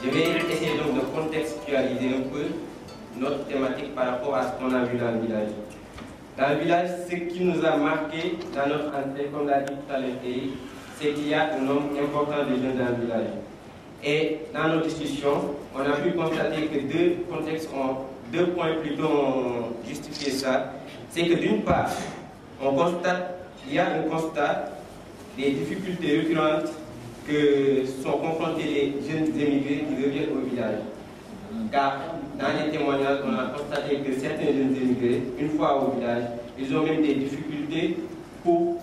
Je vais essayer donc de contextualiser un peu notre thématique par rapport à ce qu'on a vu dans le village. Dans le village, ce qui nous a marqué dans notre entrée, comme l'a dit tout à l'heure, c'est qu'il y a un nombre important de jeunes dans le village. Et dans nos discussions, on a pu constater que deux points plutôt ont justifié ça. C'est que d'une part, il y a un constat des difficultés récurrentes que sont confrontés les jeunes émigrés qui reviennent au village. Car dans les témoignages, on a constaté que certains jeunes émigrés, une fois au village, ils ont même des difficultés pour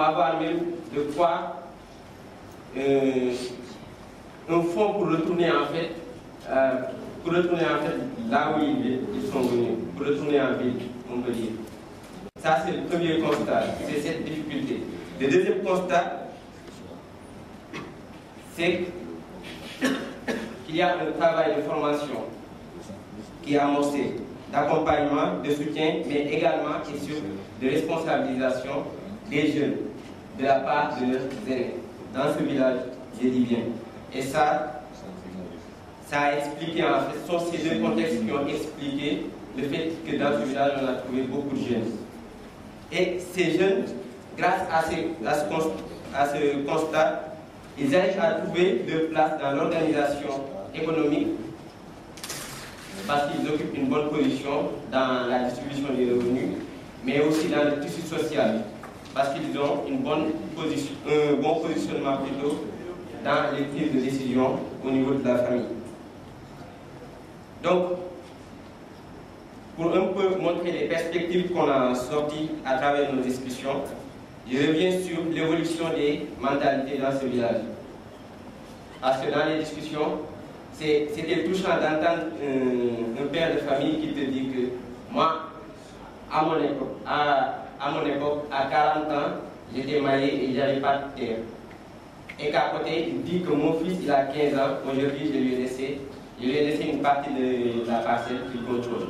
avoir même de quoi un fonds pour retourner en fait là où ils sont venus, pour retourner en ville, on peut dire. Ça, c'est le premier constat, c'est cette difficulté. Le deuxième constat, c'est qu'il y a un travail de formation qui est amorcé, d'accompagnement, de soutien, mais également et surtout de responsabilisation des jeunes de la part de leurs aînés. Dans ce village, je dis bien. Et ça a expliqué, en fait, ce sont ces deux contextes qui ont expliqué le fait que dans ce village, on a trouvé beaucoup de jeunes. Et ces jeunes, grâce à ce constat, ils arrivent à trouver leur place dans l'organisation économique parce qu'ils occupent une bonne position dans la distribution des revenus, mais aussi dans le tissu social parce qu'ils ont un bon positionnement plutôt dans les prises de décision au niveau de la famille. Donc, pour un peu montrer les perspectives qu'on a sorties à travers nos discussions, je reviens sur l'évolution des mentalités dans ce village. Parce que dans les discussions, c'était touchant d'entendre un père de famille qui te dit que moi, à mon époque, à 40 ans, j'étais marié et j'avais pas de terre. Et qu'à côté, il dit que mon fils, il a 15 ans, aujourd'hui, je lui ai laissé une partie de la parcelle qu'il contrôle.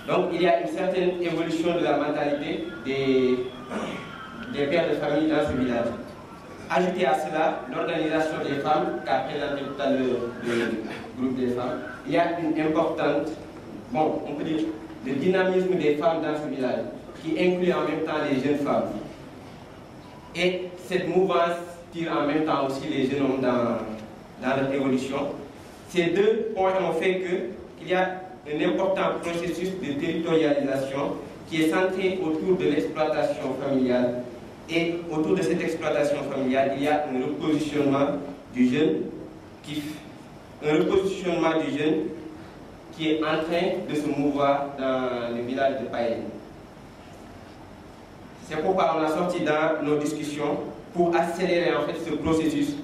Donc, il y a une certaine évolution de la mentalité des pères de famille dans ce village. Ajouté à cela, l'organisation des femmes, qu'a présenté tout à l'heure le groupe des femmes, il y a une importante, on peut dire, le dynamisme des femmes dans ce village, qui inclut en même temps les jeunes femmes. Et cette mouvance tire en même temps aussi les jeunes hommes dans leur évolution. Ces deux points ont fait qu'il y a un important processus de territorialisation qui est centré autour de l'exploitation familiale. Et autour de cette exploitation familiale, il y a un repositionnement du jeune qui est en train de se mouvoir dans le village de Payen. C'est pourquoi on a sorti dans nos discussions pour accélérer en fait ce processus.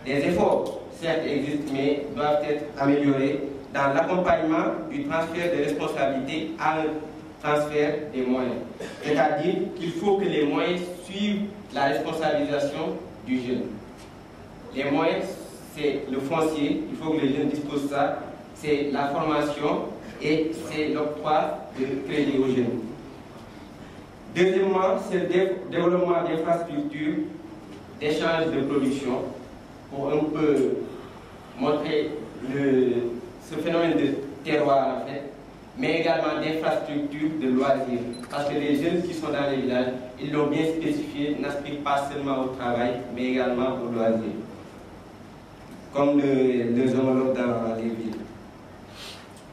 Des efforts, certes, existent, mais doivent être améliorés dans l'accompagnement du transfert de responsabilité à un transfert des moyens. C'est-à-dire qu'il faut que les moyens suivent la responsabilisation du jeune. Les moyens, c'est le foncier, il faut que les jeunes disposent de ça, c'est la formation et c'est l'octroi de crédit aux jeunes. Deuxièmement, c'est le développement d'infrastructures, d'échanges de production, pour un peu montrer ce phénomène de terroir en fait, mais également d'infrastructures de loisirs. Parce que les jeunes qui sont dans les villages, ils l'ont bien spécifié, n'aspirent pas seulement au travail, mais également au loisir, comme les homologues dans les villes.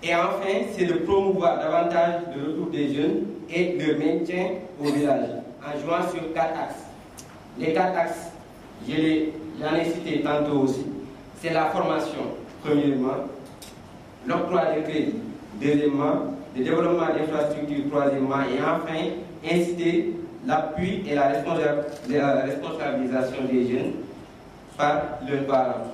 Et enfin, c'est de promouvoir davantage le retour des jeunes et le maintien au village, en jouant sur 4 axes. Les 4 axes, j'en ai cité tantôt aussi, c'est la formation, premièrement, l'octroi de crédit, deuxièmement, le développement d'infrastructures, troisièmement, et enfin, inciter l'appui et la responsabilisation des jeunes par leurs parents.